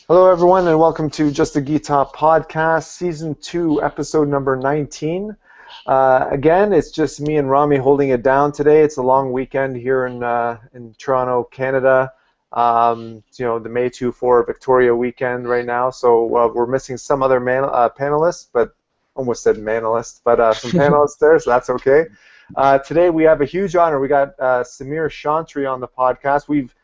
Hello, everyone, and welcome to Just a Guitar Podcast, Season 2, Episode number 19. Again, it's just me and Rami holding it down today. It's a long weekend here in Toronto, Canada. The May 2-4 Victoria weekend right now, so we're missing some other panelists, but almost said manalists, but some panelists there, so that's okay. Today we have a huge honor. We got Samir Chantre on the podcast. We've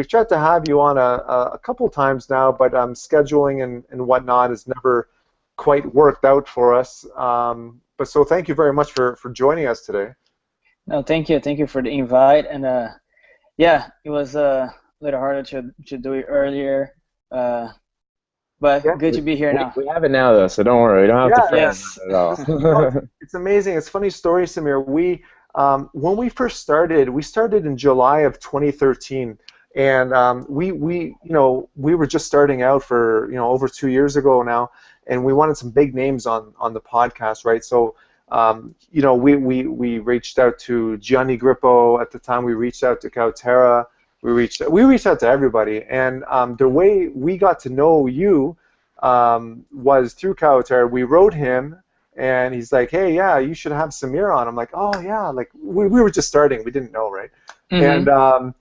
tried to have you on a couple times now, but scheduling and whatnot has never quite worked out for us. But so thank you very much for joining us today. No, thank you for the invite, and yeah, it was a little harder to do it earlier, but Yeah. good to be here now. We have it now, though, so don't worry. We don't have to frame it at all. It's amazing. It's a funny story, Samir. When we first started, we started in July of 2013. And we were just starting out for over 2 years ago now, and we wanted some big names on the podcast, right? So we reached out to Gianni Grippo at the time. We reached out to Cautera. We reached out to everybody, and the way we got to know you was through Cautera. We wrote him, and he's like, "Hey, yeah, you should have Samir on." I'm like, "Oh yeah," like we were just starting. We didn't know, right? Mm-hmm.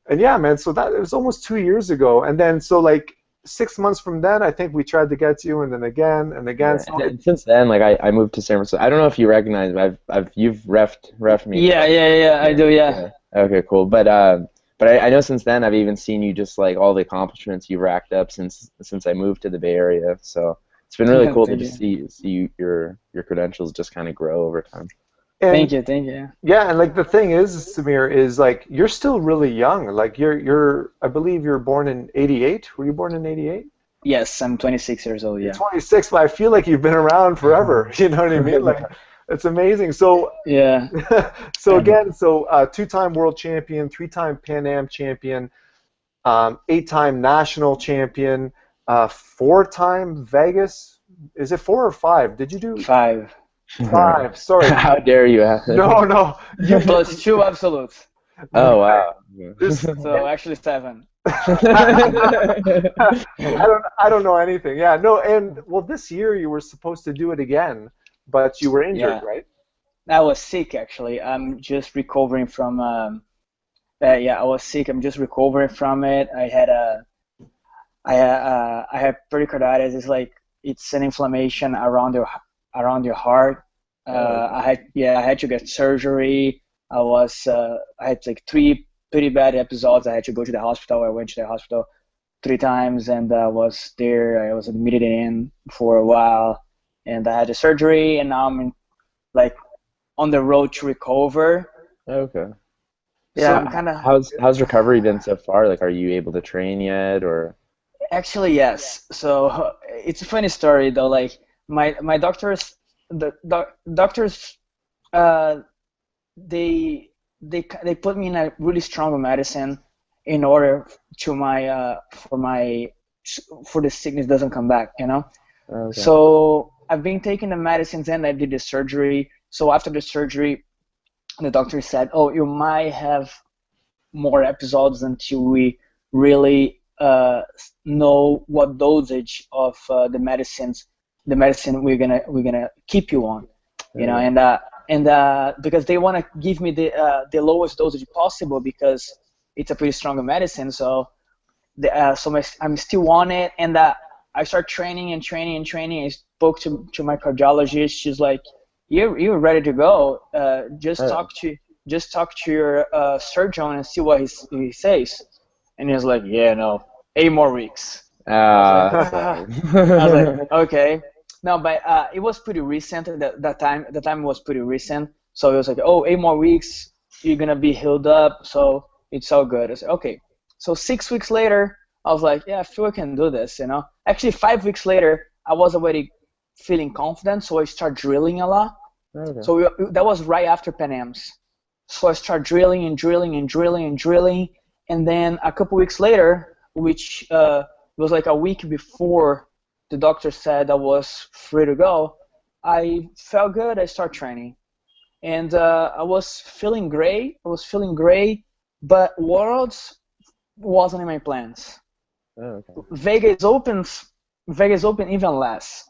And yeah, man, so it was almost 2 years ago. And then, so like 6 months from then, I think we tried to get you, and then again and again. Yeah, and since then, like I moved to San Francisco. I don't know if you recognize me. You've ref me. Yeah, I do, yeah. Okay, cool. But I know since then I've even seen you just like all the accomplishments you've racked up since I moved to the Bay Area. So it's been really cool to just see your credentials just kind of grow over time. And, thank you. Yeah, and like the thing is, Samir, is like you're still really young. Like I believe you're born in '88. Were you born in '88? Yes, I'm 26 years old. Yeah. You're 26, but I feel like you've been around forever. You know what I mean? Like it's amazing. So yeah. So again, two-time world champion, three-time Pan Am champion, 8-time national champion, 4-time Vegas. Is it 4 or 5? Did you do 5? 5. Sorry. How dare you ask? No. Plus 2 absolutes. Oh wow. So actually 7. I don't know anything. Yeah, no, and well, this year you were supposed to do it again, but you were injured, right? I was sick actually. I'm just recovering from. I was sick. I'm just recovering from it. I had pericarditis. It's an inflammation around your heart. I had to get surgery. I had like 3 pretty bad episodes. I had to go to the hospital. I went to the hospital 3 times, and I was there. I was admitted in for a while, and I had the surgery, and now I'm on the road to recover. Okay. Yeah, so how's recovery been so far? Like, are you able to train yet, or? Actually, yes. So it's a funny story though. Like my doctors, doctors, they put me in a really strong medicine in order to for the sickness doesn't come back, Okay. So I've been taking the medicines, and I did the surgery. So after the surgery, the doctor said, "Oh, you might have more episodes until we really know what dosage of the medicine we're gonna keep you on, and because they want to give me the lowest dosage possible because it's a pretty strong medicine. So I'm still on it, and I start training. I spoke to my cardiologist. She's like, "You're ready to go. Just talk to your surgeon and see what he says." And he was like, "Yeah, no, 8 more weeks." I was like, "Okay." No, but it was pretty recent. That time was pretty recent. So it was like, "Oh, 8 more weeks, you're gonna be healed up, so it's all good." I said, "Okay." So 6 weeks later, I was like, "Yeah, I feel I can do this." Actually, 5 weeks later, I was already feeling confident, so I started drilling a lot. Okay. So that was right after Pan Ams. So I started drilling, and then a couple weeks later, which was like a week before the doctor said I was free to go, I felt good. I started training, and I was feeling great. But Worlds wasn't in my plans. okay. Vegas open even less.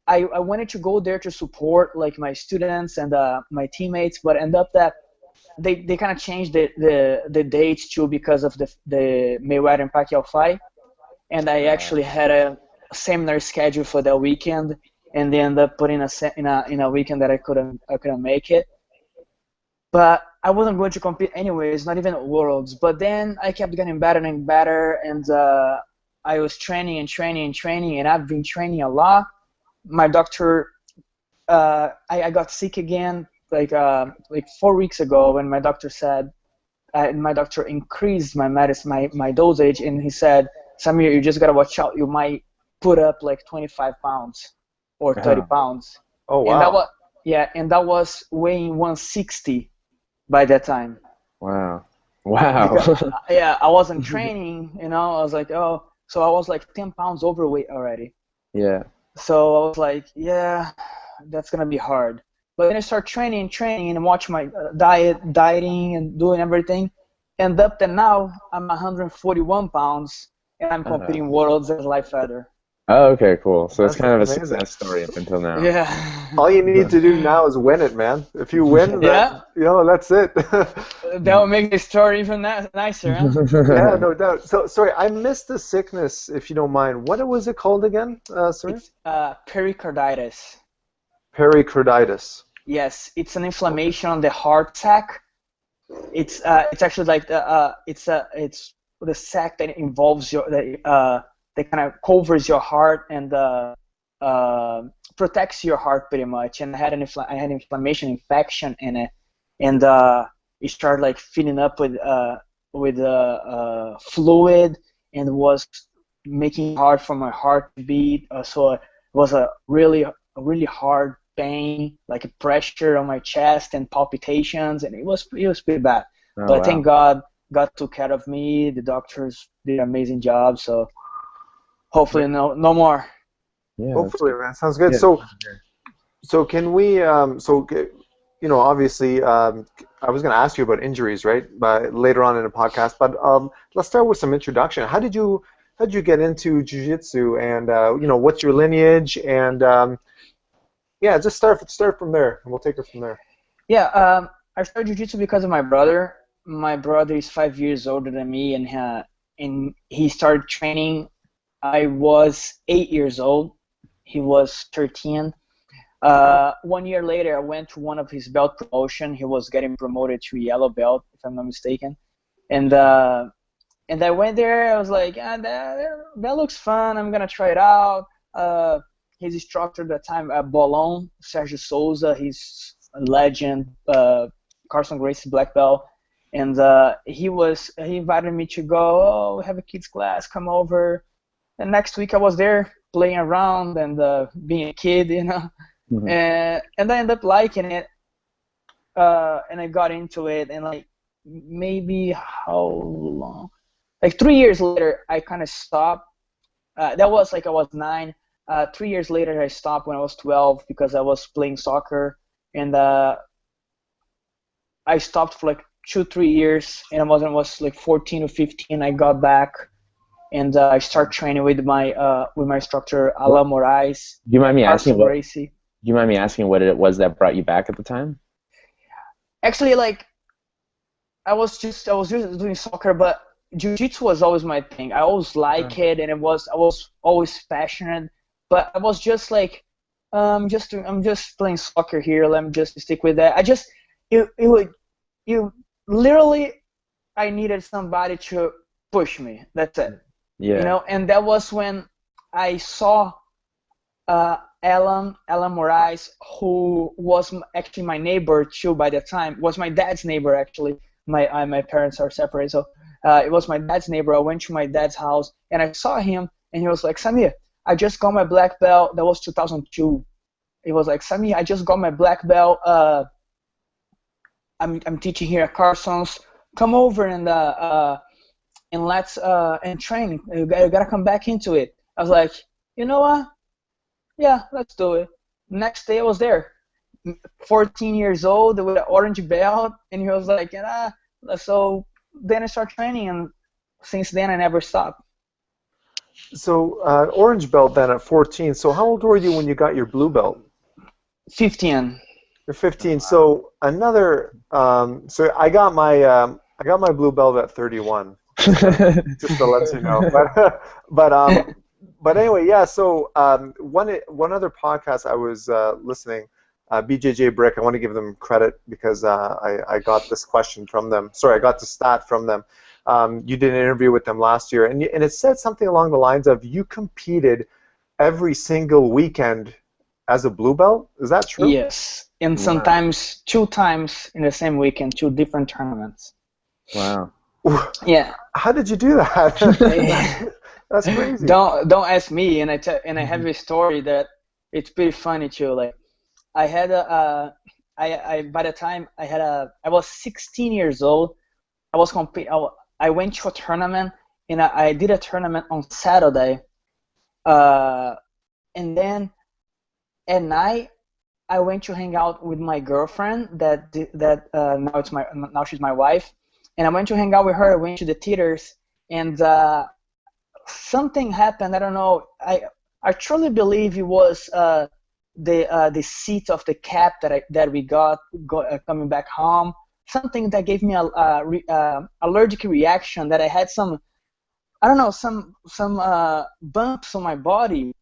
I wanted to go there to support like my students and my teammates, but end up that they kind of changed the dates too because of the Mayweather and Pacquiao fight, and I actually had a seminar schedule for that weekend, and they ended up putting in a weekend that I couldn't make it. But I wasn't going to compete anyways, not even at Worlds. But then I kept getting better and better, and I was training and training and training, and I've been training a lot. My doctor, I got sick again like 4 weeks ago, and my doctor said, my doctor increased my medicine, my dosage, and he said, Samir, you just gotta watch out. You might put up like 25 pounds or 30 pounds. Oh wow. And that was weighing 160 by that time. Wow. Because, I wasn't training, I was like, oh, so I was like 10 pounds overweight already. Yeah. So I was like, yeah, that's gonna be hard. But then I start training and watch my dieting and doing everything. End up that now I'm 141 pounds and I'm competing Worlds as light feather. Oh, okay, cool. So it's kind of amazing. a success story up until now. Yeah. All you need to do now is win it, man. If you win, that's it. That will make the story even nicer, huh? Yeah, no doubt. So, sorry, I missed the sickness, if you don't mind. What was it called again, sir? It's pericarditis. Pericarditis. Yes, it's an inflammation on the heart sac. It's actually like it's the sac that involves that kind of covers your heart and protects your heart pretty much. And I had an inflammation infection in it, and it started like filling up with fluid and was making it hard for my heart to beat. So it was a really hard pain, like a pressure on my chest and palpitations, and it was pretty bad. But thank God took care of me. The doctors did an amazing job. So hopefully no more. Yeah, hopefully, man. Sounds good. Yeah. So can we? Obviously, I was going to ask you about injuries, right? But later on in the podcast. But let's start with some introduction. How did you get into jiu-jitsu, and what's your lineage, and just start from there, and we'll take it from there. Yeah, I started jiu-jitsu because of my brother. My brother is 5 years older than me, and he started training. I was 8 years old. He was 13. 1 year later, I went to one of his belt promotion. He was getting promoted to yellow belt, if I'm not mistaken. And I went there. I was like, that looks fun. I'm gonna try it out. His instructor at the time, Bolon, Sergio Souza, he's a legend, Carson Gracie black belt, and he invited me to go. Oh, we have a kids class, come over. And next week I was there playing around and being a kid, Mm-hmm. and I ended up liking it, and I got into it, and like maybe how long? Like 3 years later, I kind of stopped. That was like I was 9. 3 years later, I stopped when I was 12 because I was playing soccer, and I stopped for like 2-3 years, and I was like 14 or 15. I got back, and I started training with my instructor Alain Moraes. Do you mind me asking what? Gracie. Do you mind me asking what it was that brought you back at the time? Actually, like I was just doing soccer, but jiu-jitsu was always my thing. I always liked it, and I was always passionate. But I was just like, I'm just playing soccer here. Let me just stick with that. Literally, I needed somebody to push me. That's it. Yeah. And that was when I saw Alan Moraes, who was actually my neighbor too by the time. Was my dad's neighbor actually. My parents are separated, so it was my dad's neighbor. I went to my dad's house and I saw him, and he was like, Samir, I just got my black belt. That was 2002. It was like, Samir, I just got my black belt. I'm teaching here at Carson's. Come over and let's and train. You gotta come back into it. I was like, you know what? Yeah, let's do it. Next day I was there, 14 years old with an orange belt, and he was like, so then I started training, since then I never stopped. So orange belt then at 14. So how old were you when you got your blue belt? 15. You're 15. So another. So I got my blue belt at 31. Just to let you know. But anyway, yeah. So one other podcast I was listening, BJJ Brick. I want to give them credit because I got this question from them. Sorry, I got the stat from them. You did an interview with them last year, and it said something along the lines of you competed every single weekend as a blue belt. Is that true? Yes, and sometimes 2 times in the same weekend, 2 different tournaments. Wow. Yeah. How did you do that? That's crazy. Don't ask me. And I have a story that it's pretty funny too. Like I had by the time I was 16 years old. I went to a tournament, and I did a tournament on Saturday, and then at night I went to hang out with my girlfriend now she's my wife, and I went to hang out with her. I went to the theaters, and something happened. I don't know. I truly believe it was the seat of the cap that we got coming back home. Something that gave me a allergic reaction, that I had some bumps on my body,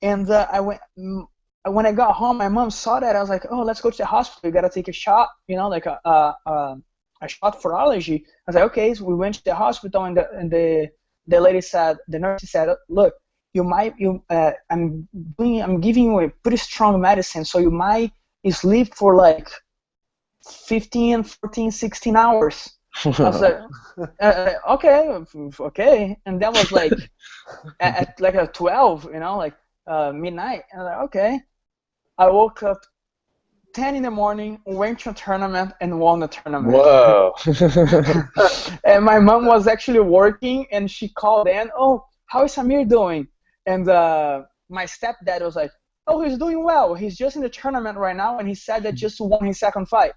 and when I got home, my mom saw that. I was like, oh, let's go to the hospital. You gotta take a shot, like a shot for allergy. I was like, okay. So we went to the hospital, and the nurse said, look, I'm giving you a pretty strong medicine, so you might sleep for like 15, 14, 16 hours. I was like, okay. And that was like at 12, like midnight. And I was like, okay. I woke up 10 in the morning, went to a tournament, and won the tournament. Whoa. And my mom was actually working, and she called in, oh, how is Samir doing? And my stepdad was like, oh, he's doing well. He's just in the tournament right now, and he said that just won his second fight.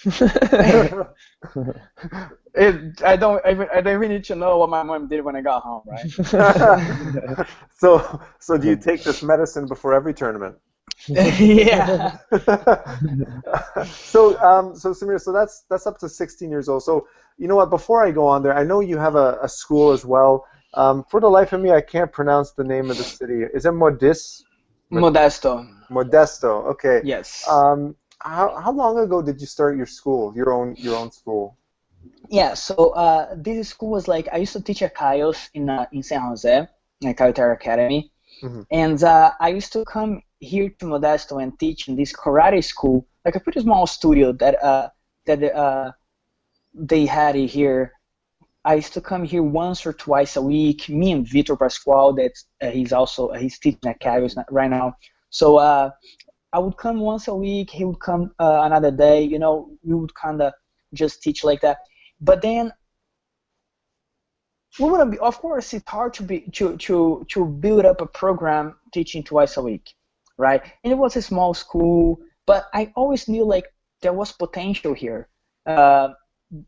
I don't even need to know what my mom did when I got home, right? So do you take this medicine before every tournament? Yeah. So Samir, so that's up to 16 years old. So you know what? Before I go on there, I know you have a school as well. For the life of me, I can't pronounce the name of the city. Is it Modesto? Modesto. Okay. Yes. How long ago did you start your school, your own school? Yeah. So this school was like, I used to teach at Caios in San Jose, at Caio Terra Academy, and I used to come here to Modesto and teach in this karate school, like a pretty small studio that they had here. I used to come here once or twice a week. Me and Vitor Pascual, he's teaching at Caios right now. So I would come once a week. He would come another day. We would kind of just teach like that. But then we wouldn't be. Of course, it's hard to build up a program teaching twice a week, right? And it was a small school, but I always knew like there was potential here. Not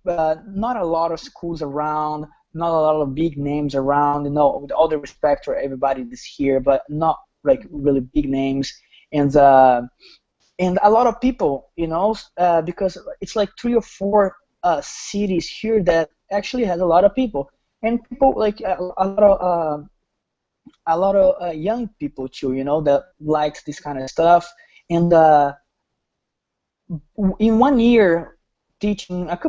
a lot of schools around, not a lot of big names around. With all the respect for everybody that's here, but not like really big names. And a lot of people, because it's like 3 or 4 cities here that actually has a lot of people, and people like a lot of young people too, that likes this kind of stuff. And in 1 year teaching, a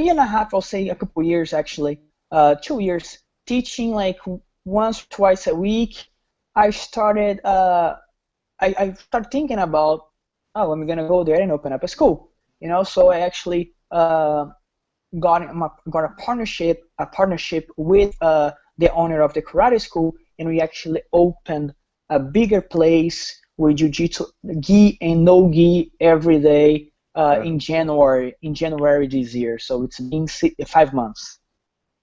year and a half, I'll say a couple years actually, 2 years teaching like once or twice a week, I started. I started thinking about, I'm gonna go there and open up a school, So I actually got a partnership with the owner of the karate school, and we actually opened a bigger place with jiu-jitsu gi and no gi every day in January this year. So it's been 5 months.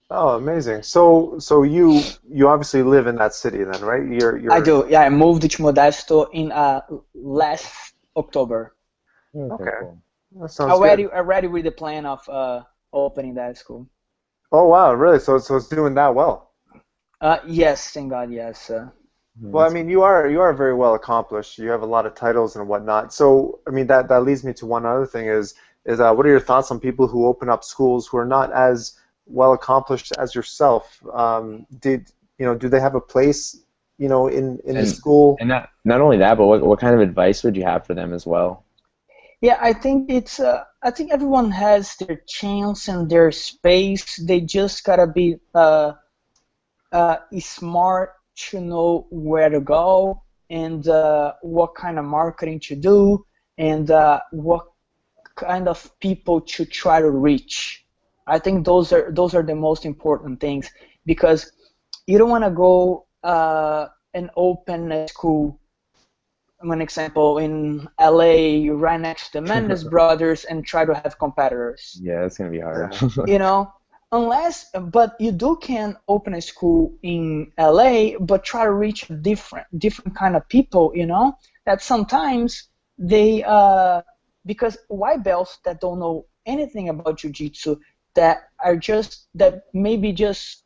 Oh, amazing! So you obviously live in that city then, right? I do. Yeah, I moved to Modesto in last October. Okay, that sounds good. Already with the plan of opening that school. Oh wow, really? So it's doing that well. Yes, thank God, yes. Well, I mean, you are very well accomplished. You have a lot of titles and whatnot. So, I mean, that leads me to one other thing is what are your thoughts on people who open up schools who are not as well accomplished as yourself? Do they have a place, in the And school? and not only that, but what kind of advice would you have for them as well? Yeah, I think I think everyone has their chance and their space. They just gotta be smart to know where to go and what kind of marketing to do and what kind of people to try to reach. I think those are the most important things because you don't want to go and open a school. An example in LA, right next to the Mendes brothers, and try to have competitors. Yeah, it's gonna be hard. You know, but you can open a school in LA, but try to reach different kind of people. That sometimes they because white belts that don't know anything about jiu-jitsu that maybe just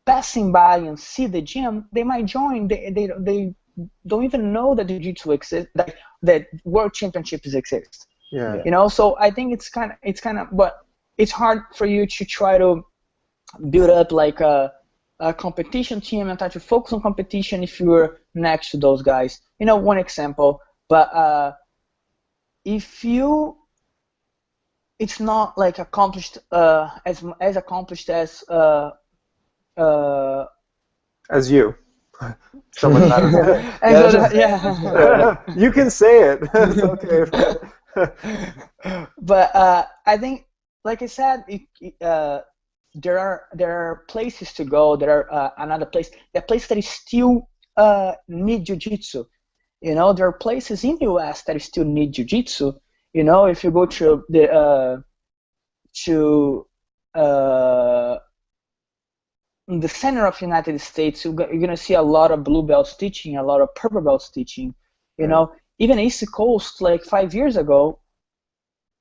passing by and see the gym, they might join. They don't even know that jiu-jitsu exists, that world championships exist. Yeah. So I think it's kind of, but it's hard for you to try to build up like a competition team and try to focus on competition if you're next to those guys. One example, but if you, it's not like accomplished as accomplished as As you. Someone yeah. You can say it. It's okay. But I think, like I said, there are places to go. There are another place. There are places that is still need jiu-jitsu. There are places in the U.S. that still need jiu-jitsu. If you go to the center of the United States, you're gonna see a lot of blue belts teaching, a lot of purple belts teaching. Even East Coast, like 5 years ago,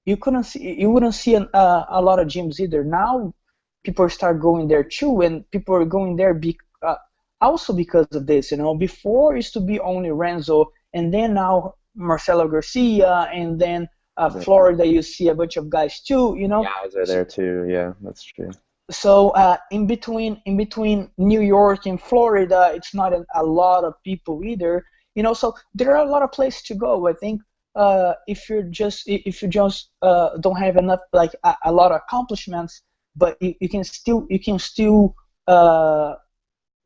you wouldn't see a lot of gyms either. Now, people start going there too, and people are going there also because of this. Before it used to be only Renzo, and then now Marcelo Garcia, and then Florida, you see a bunch of guys too. Guys are there too. Yeah, that's true. So in between New York and Florida, it's not a lot of people either. So there are a lot of places to go. I think if you just don't have enough, like a lot of accomplishments, but you can still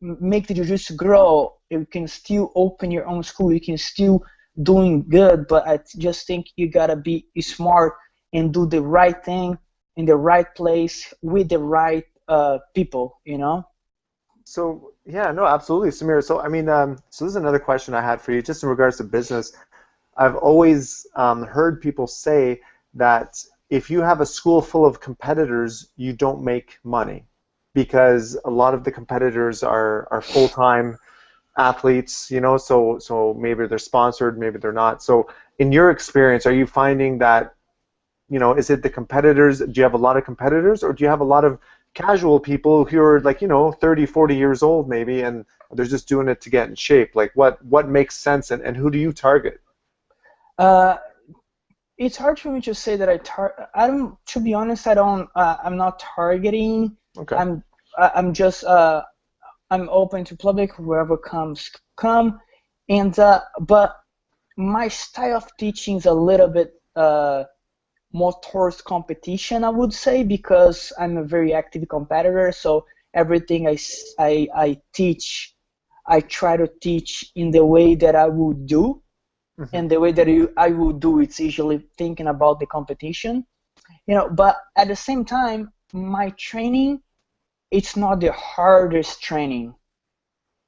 make the jiu-jitsu grow. You can still open your own school. You can still doing good. But I just think you gotta be smart and do the right thing in the right place with the right people. So yeah, no, absolutely, Samir. So I mean, so this is another question I had for you, just in regards to business. I've always heard people say that if you have a school full of competitors, you don't make money because a lot of the competitors are full-time athletes, so maybe they're sponsored, maybe they're not. So in your experience, are you finding that, is it the competitors? Do you have a lot of competitors, or do you have a lot of casual people who are like, 30, 40 years old maybe, and they're just doing it to get in shape? Like what makes sense, and who do you target? It's hard for me to say that I don't. To be honest, I'm not targeting. Okay. I'm just I'm open to public. Whoever comes, come. And but my style of teaching is a little bit more towards competition, I would say, because I'm a very active competitor. So everything I teach, I try to teach in the way that I would do. Mm-hmm. And the way that I would do it's usually thinking about the competition, but at the same time, my training, it's not the hardest training.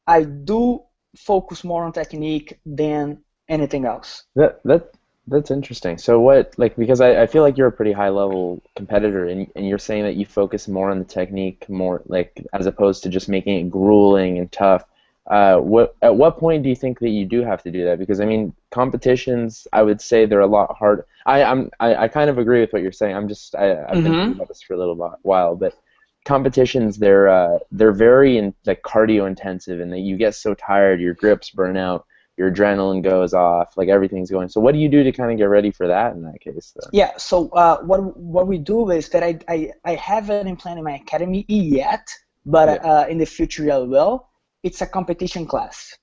I do focus more on technique than anything else. That's interesting. So what, like, because I feel like you're a pretty high level competitor, and you're saying that you focus more on the technique, more like as opposed to just making it grueling and tough. At what point do you think that you do have to do that? Because I mean, competitions, I would say they're a lot harder. I kind of agree with what you're saying. I've been thinking about this for a little while, but competitions, they're very like cardio intensive, and that you get so tired, your grips burn out, your adrenaline goes off, like everything's going. So what do you do to kind of get ready for that in that case, then? Yeah. So what we do is that I haven't planned in my academy yet, but in the future I will. It's a competition class.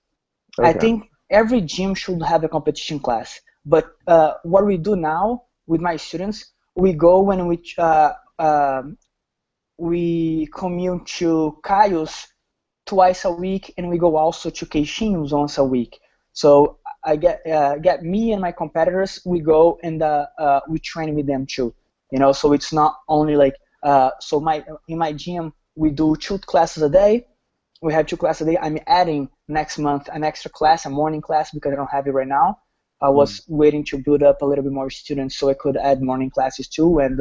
Okay. I think every gym should have a competition class. But what we do now with my students, we go when we commute to Caius twice a week, and we go also to Queixinhos once a week. So I get me and my competitors. We go and we train with them too. So it's not only like in my gym we do 2 classes a day. We have 2 classes a day. I'm adding next month an extra class, a morning class, because I don't have it right now. I was waiting to build up a little bit more students so I could add morning classes too. And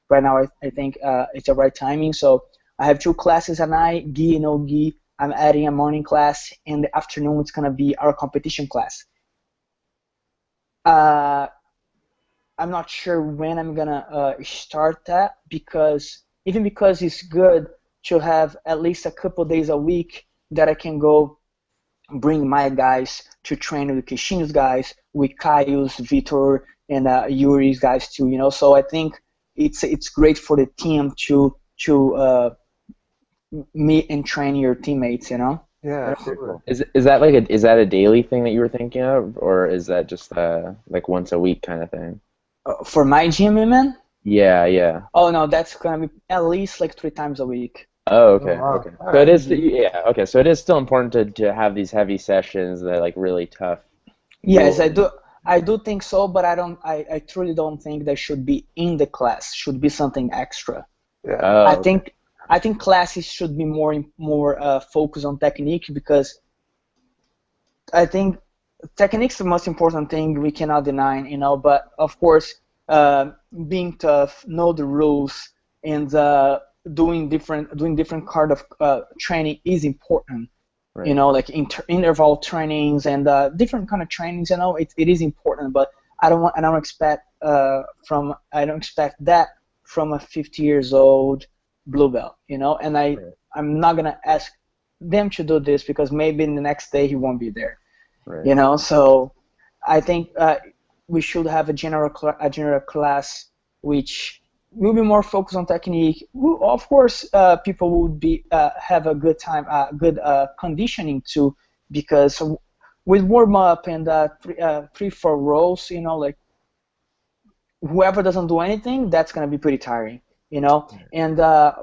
right now I think it's the right timing. So I have 2 classes a night, gi and no gi. I'm adding a morning class. In the afternoon, it's going to be our competition class. I'm not sure when I'm going to start that, because it's good to have at least a couple days a week that I can go bring my guys to train with Queixinhos guys, with Caius, Vitor, and Yuri's guys too. So I think it's great for the team to meet and train your teammates. Yeah, absolutely. Is that a daily thing that you were thinking of, or is that just like once a week kind of thing? For my gym, man? Yeah. Oh no, that's gonna be at least like 3 times a week. Oh, okay. Oh, wow. Okay. So it is, okay. So it is still important to have these heavy sessions that are like really tough. Yes, I do think so, but I truly don't think that should be in the class. Should be something extra. Yeah. Oh, I think classes should be more focused on technique, because I think technique's the most important thing we cannot deny, But of course, being tough, know the rules, and doing different kind of training is important. right. Like interval trainings and different kind of trainings. It is important, but I don't expect that from a 50 years old blue belt. And I'm not gonna ask them to do this, because maybe in the next day he won't be there. Right. So I think we should have a general class which will be more focused on technique. Of course, people would be have a good time, good conditioning too, because with warm up and 3-4 rolls, like whoever doesn't do anything, that's gonna be pretty tiring, And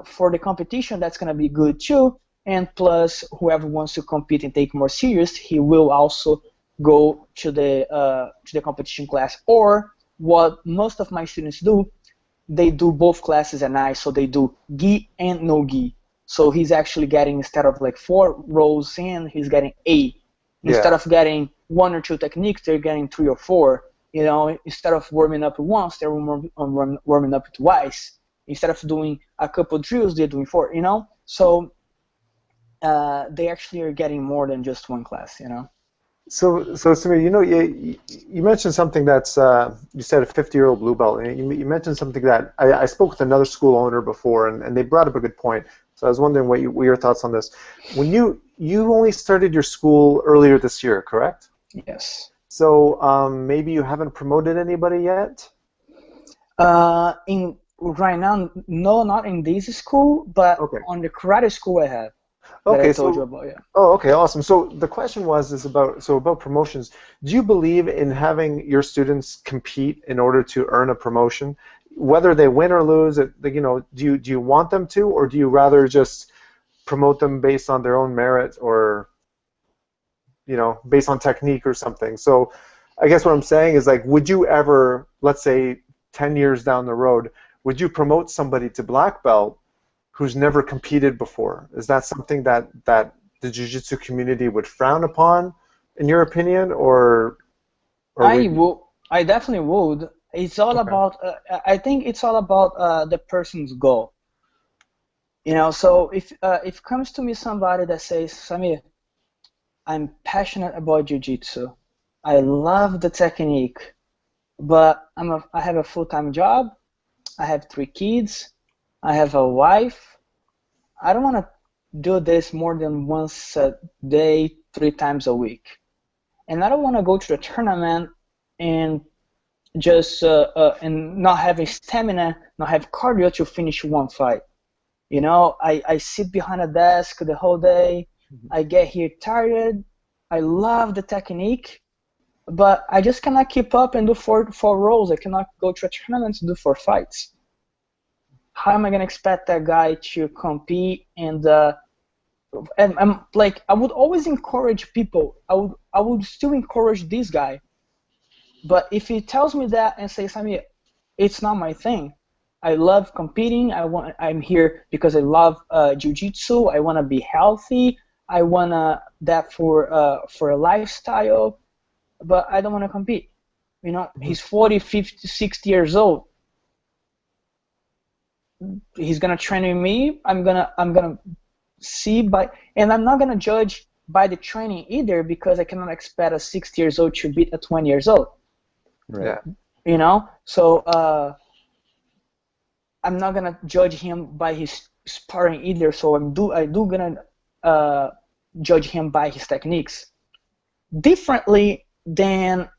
for the competition, that's gonna be good too. And plus, whoever wants to compete and take more serious, he will also go to the competition class. Or what most of my students do, they do both classes at night, so they do gi and no gi. So he's actually getting, instead of like 4 rolls in, he's getting 8. Instead of getting 1 or 2 techniques, they're getting 3 or 4. Instead of warming up once, they're warming up twice. Instead of doing a couple drills, they're doing 4. So they actually are getting more than just 1 class. So Samir, you mentioned something that's you said a 50-year-old blue belt, and you mentioned something that I spoke with another school owner before, and they brought up a good point. So I was wondering what your thoughts on this. When you only started your school earlier this year, correct? Yes. So maybe you haven't promoted anybody yet? Right now, no, not in this school, but on the karate school I have. Okay, I told you about, yeah. Oh, okay, awesome. So the question is about promotions. Do you believe in having your students compete in order to earn a promotion, whether they win or lose? Do you want them to, or do you rather just promote them based on their own merit, or based on technique or something? So I guess what I'm saying is, like, would you ever, let's say 10 years down the road, would you promote somebody to black belt who's never competed before? Is that something that the jiu-jitsu community would frown upon, in your opinion, or I definitely would. It's all about. I think it's all about the person's goal. So if it comes to me somebody that says, Samir, I'm passionate about jiu-jitsu, I love the technique, but I have a full-time job, I have 3 kids, I have a wife, I don't want to do this more than once a day, 3 times a week. And I don't want to go to the tournament and just and not have a stamina, not have cardio to finish one fight. You know, I sit behind a desk the whole day. I get here tired. I love the technique, but I just cannot keep up and do four rolls. I cannot go to a tournament to do 4 fights. How am I gonna expect that guy to compete? And I'm like, I would always encourage people. I would still encourage this guy. But if he tells me that and says, Samir, it's not my thing. I love competing. I'm here because I love jiu-jitsu. I want to be healthy. I want that for a lifestyle. But I don't want to compete. You know, he's 40, 50, 60 years old. He's gonna train with me. I'm gonna see and I'm not gonna judge by the training either, because I cannot expect a 60 years old to beat a 20 years old. Right. You know, so I'm not gonna judge him by his sparring either. So I do gonna judge him by his techniques differently than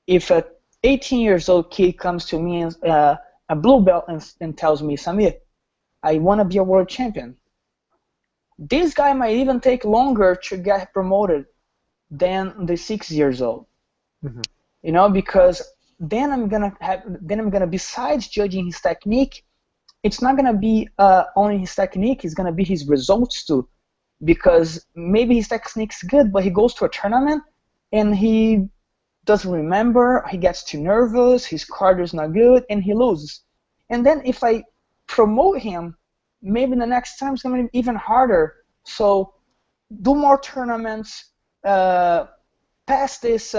if a 18 years old kid comes to me and a blue belt and tells me, Samir, I want to be a world champion. This guy might even take longer to get promoted than the 6 years old. Mm-hmm. You know, because then I'm gonna besides judging his technique, it's not gonna be only his technique, it's gonna be his results too. Because maybe his technique's good, but he goes to a tournament and he doesn't remember, he gets too nervous, his cardio's not good, and he loses. And then if I promote him, maybe the next time it's gonna be even harder. So do more tournaments, pass this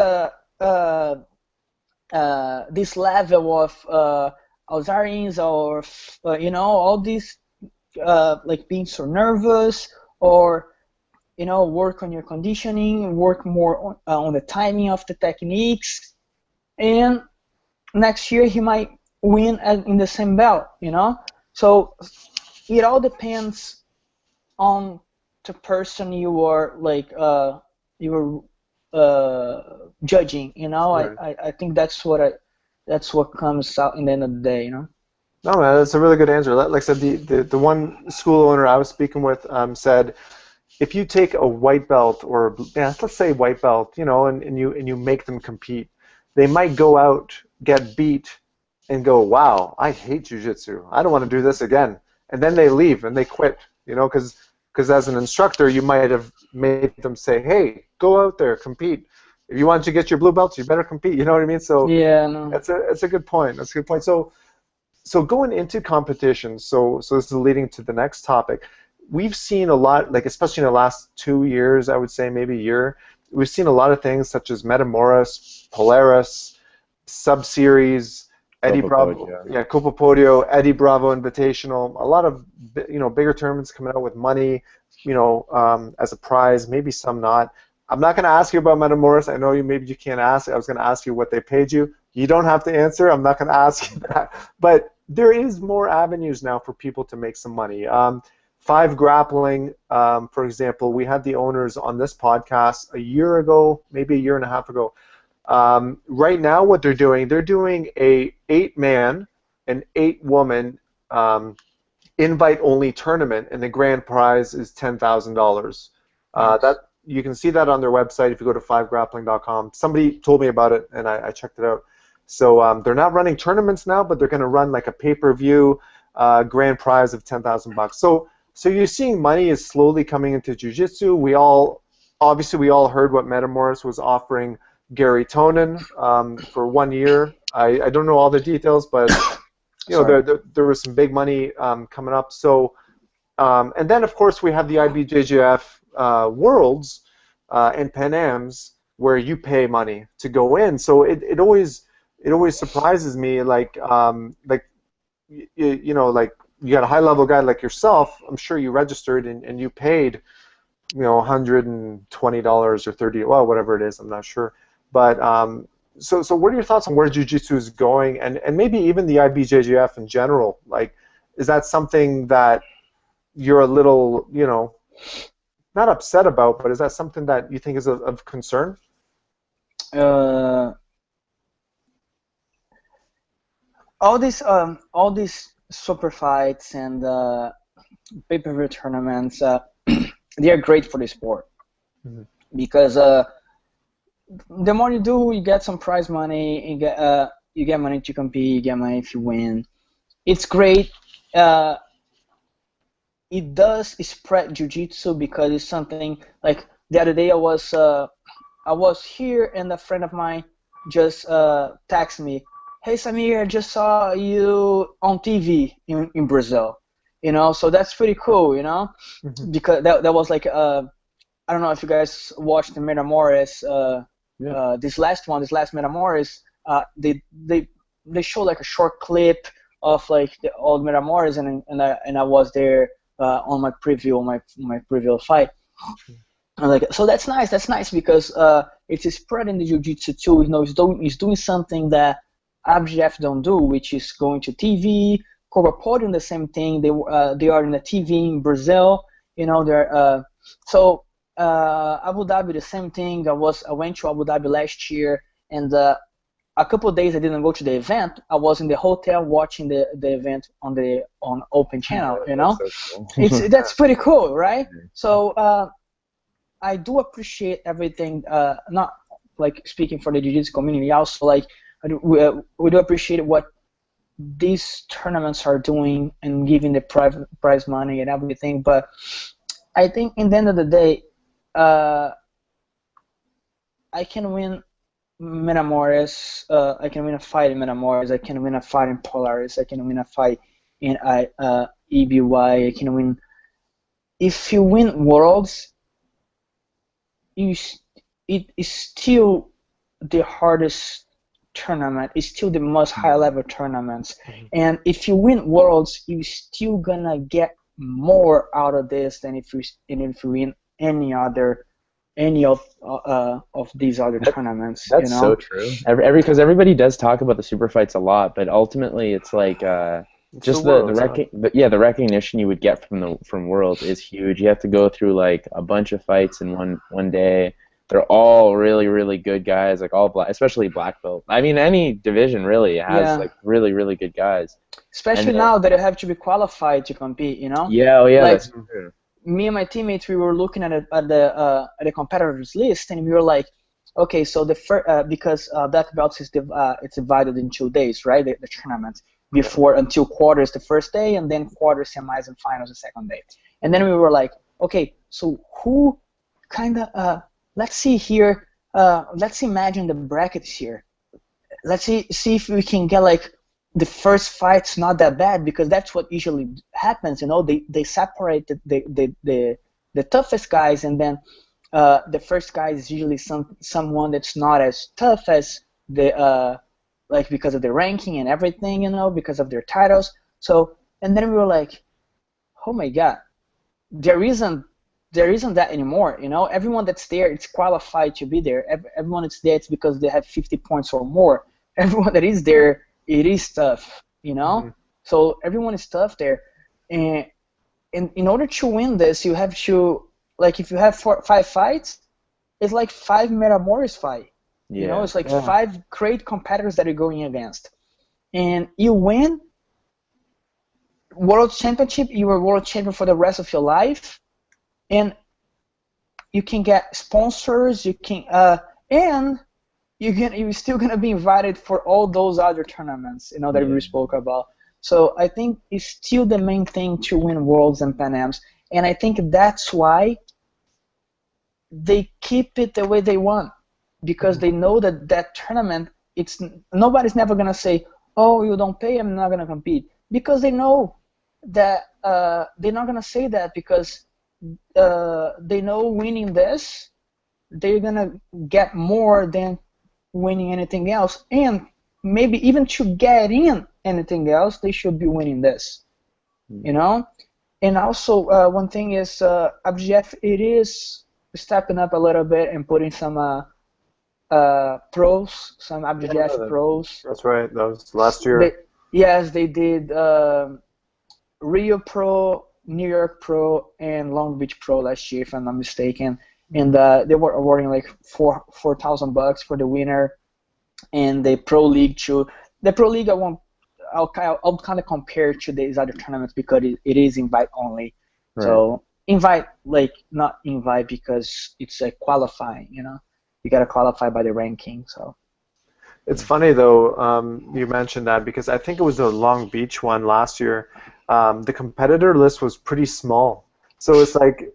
this level of Alzheimer's or you know, all these like being so nervous, or you know, work on your conditioning, work more on the timing of the techniques, and next year he might win in the same belt, you know. So it all depends on the person you are like judging, you know. Right. I think that's what comes out in the end of the day, you know. No, man, that's a really good answer. Like I said, the one school owner I was speaking with said, if you take a white belt or let's say white belt, you know, and you make them compete, they might go out, get beat, and go, wow, I hate jiu-jitsu. I don't want to do this again. And then they leave and they quit, you know, because as an instructor, you might have made them say, hey, go out there, compete. If you want to get your blue belts, you better compete. You know what I mean? So yeah, no. That's a good point. That's a good point. So going into competition, so this is leading to the next topic. We've seen a lot, like especially in the last 2 years, I would say maybe a year, we've seen a lot of things such as Metamoris, Polaris, Sub-Series, Eddie Bravo, Copa Podio, Eddie Bravo Invitational, a lot of, you know, bigger tournaments coming out with money, you know, as a prize, maybe some not. I'm not going to ask you about Metamoris. I know maybe you can't ask. I was going to ask you what they paid you. You don't have to answer. I'm not going to ask you that. But there is more avenues now for people to make some money. Five Grappling, for example, we had the owners on this podcast a year ago, maybe a year and a half ago. Right now what they're doing a 8-man and 8-woman invite-only tournament, and the grand prize is $10,000. That you can see that on their website if you go to 5grappling.com. Somebody told me about it, and I checked it out. So they're not running tournaments now, but they're going to run like a pay-per-view grand prize of $10,000. So you're seeing money is slowly coming into jiu-jitsu. We all heard what Metamoris was offering Gary Tonin for 1 year. I don't know all the details, but you know there was some big money coming up. So and then of course we have the IBJJF Worlds and Pan Ams where you pay money to go in. So it always surprises me, like you know, like you got a high-level guy like yourself. I'm sure you registered and you paid, you know, $120 or $30, well, whatever it is. I'm not sure. But so what are your thoughts on where jiu-jitsu is going, and maybe even the IBJJF in general? Like, is that something that you're a little, you know, not upset about, but is that something that you think is of concern? All these super fights and pay-per-view tournaments, they are great for the sport because the more you do, you get some prize money, you get money to compete, you get money if you win. It's great. It does spread jiu-jitsu because it's something like the other day I was here and a friend of mine just texted me, "Hey Samir, I just saw you on TV in Brazil," you know. So that's pretty cool, you know, because that was like I don't know if you guys watched the Metamoris. This last Metamoris, they show like a short clip of like the old Metamoris, and I was there on my preview fight. And like, so that's nice because it's spreading the jiu-jitsu too. You know, it's doing something that IBJJF don't do, which is going to TV, co-reporting the same thing. They are in the TV in Brazil. You know, they're so. Abu Dhabi, the same thing. I went to Abu Dhabi last year, and a couple of days I didn't go to the event. I was in the hotel watching the event on Open Channel. You know, so cool. That's pretty cool, right? So I do appreciate everything. Not like speaking for the jiu-jitsu community, also like we do appreciate what these tournaments are doing and giving the prize money and everything. But I think in the end of the day, I can win Metamoris. I can win a fight in Metamoris. I can win a fight in Polaris. I can win a fight in EBY. I can win. If you win Worlds, it is still the hardest tournament. It's still the most high-level tournaments. And if you win Worlds, you're still gonna get more out of this than if you win any of these other tournaments. That's, you know? so true. Because everybody does talk about the super fights a lot, but ultimately it's like just the recognition you would get from Worlds is huge. You have to go through like a bunch of fights in one day. They're all really, really good guys, like all especially black belt. I mean, any division really has like really, really good guys. Especially now that you have to be qualified to compete, you know? Yeah, like, that's true. Me and my teammates, we were looking at the competitors list, and we were like, okay, so the because black belts is it's divided in 2 days, right? The tournament until quarters the first day, and then quarters, semis, and finals the second day. And then we were like, okay, so who kind of let's see here. Let's imagine the brackets here. Let's see if we can get like the first fight's not that bad, because that's what usually happens. You know, they separate the toughest guys, and then the first guy is usually someone that's not as tough as the like because of the ranking and everything, you know, because of their titles. So, and then we were like, oh my God, there isn't that anymore. You know, everyone that's there, it's qualified to be there. Everyone that's there, it's because they have 50 points or more. Everyone that is there, it is tough, you know. So everyone is tough there, and in order to win this, you have to, like, if you have 5 fights, it's like 5 Metamoris fight. You know, it's like 5 great competitors that you're going against, and you win World Championship. You are World Champion for the rest of your life, and you can get sponsors. You can and you're still gonna be invited for all those other tournaments, you know, that we spoke about. So I think it's still the main thing to win Worlds and Pan Ams, and I think that's why they keep it the way they want, because they know that tournament, nobody's never gonna say, oh, you don't pay, I'm not gonna compete, because they know that they're not gonna say that, because they know winning this, they're gonna get more than winning anything else, and maybe even to get in anything else, they should be winning this, you know. And also one thing is IBJJF, it is stepping up a little bit and putting some pros, some IBJJF pros. That's right, that was last year. They did Rio Pro, New York Pro and Long Beach Pro last year, if I'm not mistaken, and they were awarding like $4,000 for the winner, and the Pro League too. The Pro League I'll kind of compare to these other tournaments because it is invite only. Right. So invite, like, not invite because it's a qualifying, you know. You got to qualify by the ranking. So it's funny though, you mentioned that because I think it was the Long Beach one last year. The competitor list was pretty small. So it's like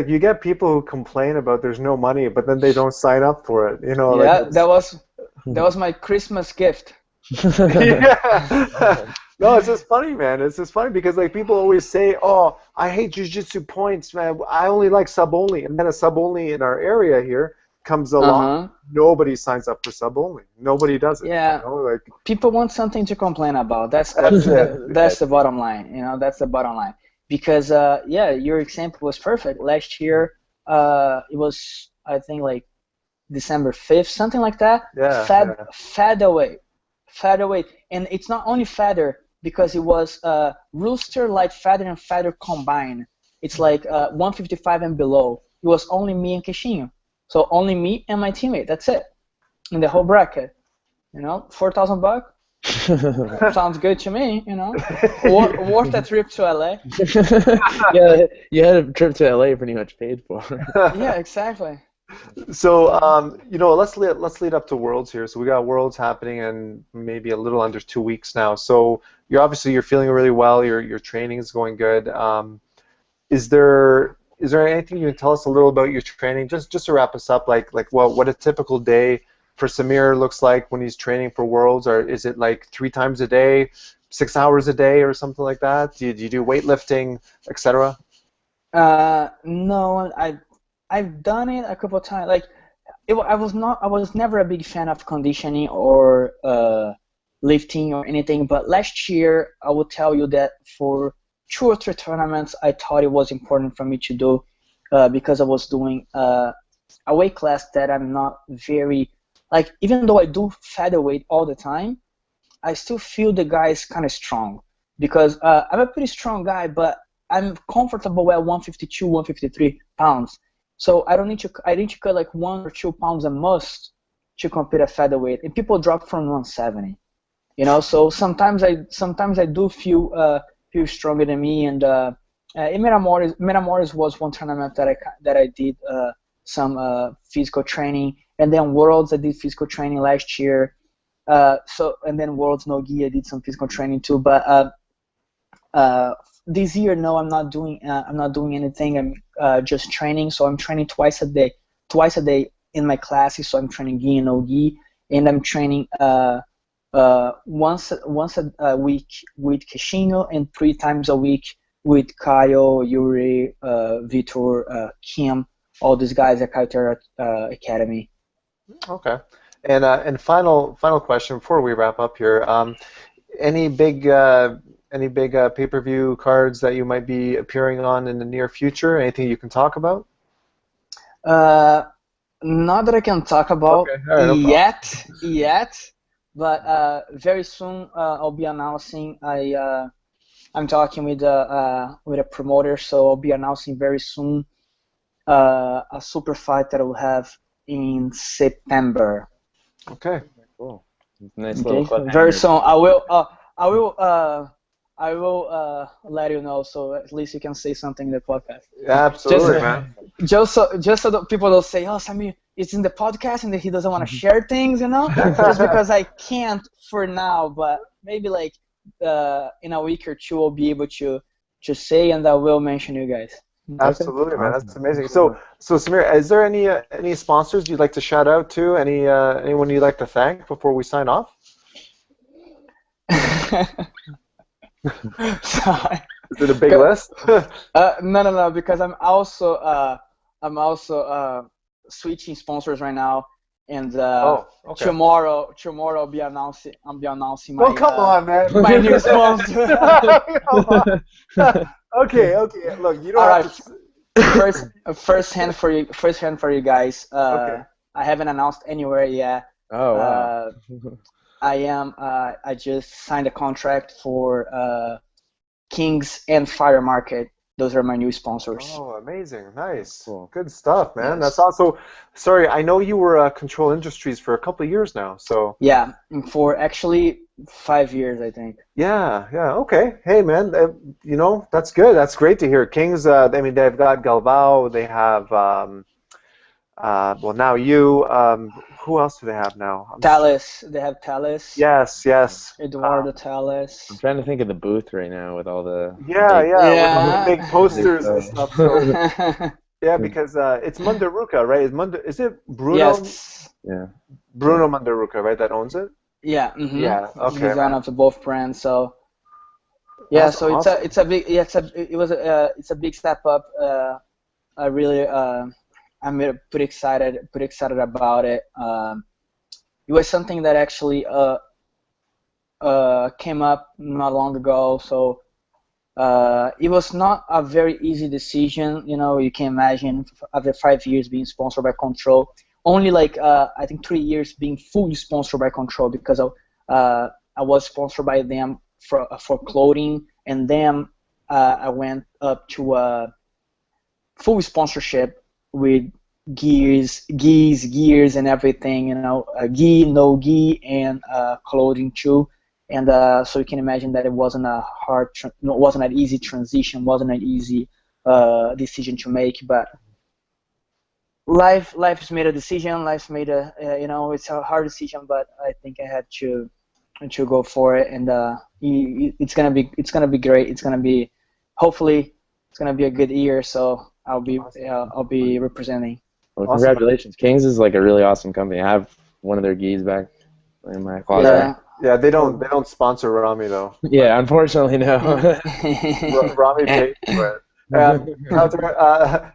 you get people who complain about there's no money, but then they don't sign up for it. You know. Yeah, like that was my Christmas gift. Yeah. No, it's just funny, man. It's just funny because like people always say, "Oh, I hate jiu-jitsu points, man. I only like sub only." And then a sub only in our area here comes along. Nobody signs up for sub only. Nobody does it. Yeah. You know? Like, people want something to complain about. That's the bottom line. You know, that's the bottom line. Because yeah, your example was perfect. Last year, it was, I think, like December 5th, something like that. Yeah. Featherweight, and it's not only feather because it was rooster, light feather, and feather combined. It's like 155 and below. It was only me and Queixinho, so only me and my teammate. That's it in the whole bracket. You know, $4,000 sounds good to me. You know, worth a trip to LA. Yeah, you had a trip to LA pretty much paid for. Yeah, exactly. So, you know, let's lead up to Worlds here. So we got Worlds happening in maybe a little under 2 weeks now. So you're feeling really well. Your training is going good. Is there anything you can tell us a little about your training, just to wrap us up? Like what a typical day for Samir looks like when he's training for Worlds, or is it like 3 times a day, 6 hours a day, or something like that? Do you do weightlifting, etc.? No, I've done it a couple of times. Like, I was never a big fan of conditioning or lifting or anything. But last year, I will tell you that for 2 or 3 tournaments, I thought it was important for me to do because I was doing a weight class that I'm not very, like, even though I do featherweight all the time, I still feel the guy is kind of strong because I'm a pretty strong guy, but I'm comfortable at 152, 153 pounds. So I need to cut like 1 or 2 pounds a most to compete at featherweight, and people drop from 170. You know, so sometimes I do feel stronger than me. And in Metamoris was one tournament that I did some physical training, and then Worlds I did physical training last year. And then Worlds no gi I did some physical training too. But this year, no, I'm not doing anything. I'm just training. So I'm training twice a day in my classes. So I'm training gi and no gi, and I'm training once a week with Queixinho and 3 times a week with Kyle, Yuri, Vitor, Kim, all these guys at Kyle Academy. Okay. And final question before we wrap up here. Any big pay-per-view cards that you might be appearing on in the near future? Anything you can talk about? Not that I can talk about yet, but very soon I'll be announcing. I'm talking with a promoter, so I'll be announcing very soon a super fight that I will have in September. Okay. Cool. Nice little clip. Very soon. I will let you know, so at least you can say something in the podcast. Yeah, absolutely, man. Just so that people don't say, "Oh, Samir, it's in the podcast," and that he doesn't want to share things, you know. Just because I can't for now, but maybe like in a week or 2, I'll be able to say, and I will mention you guys. Absolutely, man. That's amazing. So Samir, is there any sponsors you'd like to shout out to? Anyone you'd like to thank before we sign off? Sorry. Is it a big list? No, because I'm also switching sponsors right now, and tomorrow I'll be announcing my. Oh, come on, man! My new sponsor. Okay. Look, you don't have to. First hand for you guys. Okay. I haven't announced anywhere yet. Oh wow. I just signed a contract for Kings and Fire Market those are my new sponsors. Oh, amazing. Nice. Cool. Good stuff, man. Yes. That's also, sorry, I know you were Control Industries for a couple of years now, so. Yeah, for actually 5 years, I think. Yeah, okay. Hey, man, you know, that's good. That's great to hear. Kings, I mean, they've got Galvao, they have, well, now you, who else do they have now? Thales, they have Thales. Yes. Eduardo Thales. I'm trying to think of the booth right now with all the Yeah, big, with all Yeah. the big posters and stuff. So, Yeah. yeah, because it's Munduruka, right? Is it Bruno? Yes. Yeah. Bruno Munduruka, right? That owns it. Yeah. Yeah. Okay. He's owner of both brands, so. Yeah, That's so awesome. it's a big it's a big step up. I really I'm pretty excited about it. It was something that actually came up not long ago, so it was not a very easy decision. You know, you can imagine after 5 years being sponsored by Control, only like I think 3 years being fully sponsored by Control, because I was sponsored by them for clothing, and then I went up to full sponsorship with gears and everything, you know, gi, no gi, and clothing too. And so you can imagine that it wasn't wasn't an easy transition, wasn't an easy decision to make. But life's made a decision. Life's made a you know, it's a hard decision, but I think I had to go for it, and it's gonna be great. It's gonna be, hopefully, it's gonna be a good year. So I'll be representing. Well, Awesome. congratulations. Kings is like a really awesome company. I have one of their gis back in my closet. Yeah, they don't sponsor Rami though. Yeah, unfortunately, no. Rami paid for it.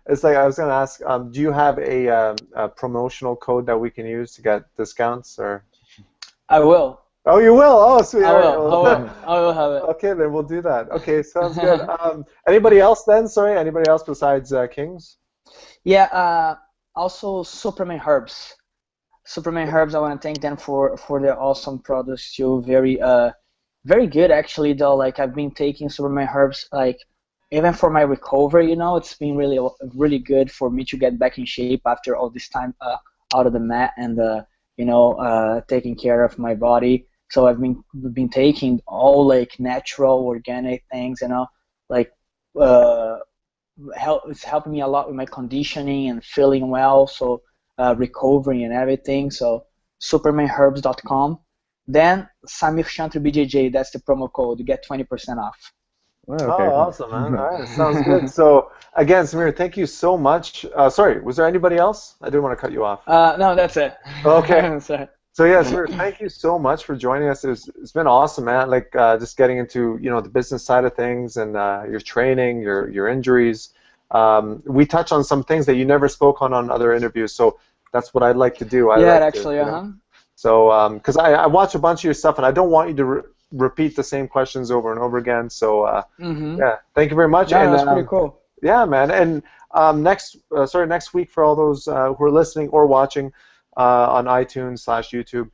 It's like I was gonna ask. Do you have a promotional code that we can use to get discounts, or? I will. Oh, you will. Oh, sweet. I will have it. Okay, then we'll do that. Okay, sounds good. Anybody else then? Sorry, anybody else besides Kings? Yeah. Also, Superman Herbs. Superman Herbs. I want to thank them for their awesome products too. Very good actually though. Like, I've been taking Superman Herbs, like, even for my recovery. You know, it's been really good for me to get back in shape after all this time out of the mat, and you know, taking care of my body. So I've been taking all like natural, organic things. You know, like it's helping me a lot with my conditioning and feeling well. So recovering and everything. So supermanherbs.com. Then Samir Chantre BJJ. That's the promo code. You get 20% off. Oh, okay. Oh, awesome, man. All right, sounds good. So, again, Samir, thank you so much. Sorry, was there anybody else? I didn't want to cut you off. No, that's it. Okay. Sorry. So, yeah, Samir, thank you so much for joining us. It's been awesome, man. Like, just getting into, you know, the business side of things, and your training, your injuries. We touched on some things that you never spoke on other interviews, so that's what I'd like to do. So, because I watch a bunch of your stuff, and I don't want you to repeat the same questions over and over again. So, yeah, thank you very much. Yeah, and that's pretty cool. Yeah, man. And next week, for all those who are listening or watching on iTunes/YouTube,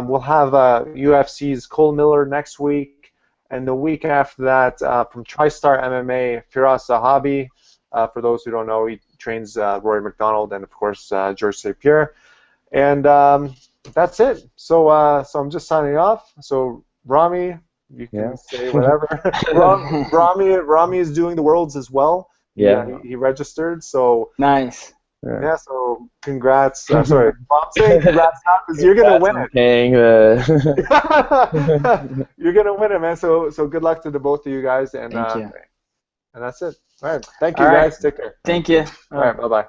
we'll have UFC's Cole Miller next week, and the week after that, from TriStar MMA, Firas Zahabi. For those who don't know, he trains Rory McDonald and, of course, George St. Pierre. And that's it. So I'm just signing off. So, Rami, you can say whatever. Rami is doing the Worlds as well. Yeah. He registered. So nice. Yeah. So congrats. Sorry, I'm saying congrats now because you're gonna win it. You're gonna win it, man. So good luck to the both of you guys. And thank you. And that's it. All right. Thank you, guys. Take care. Thank you. All right. Bye bye.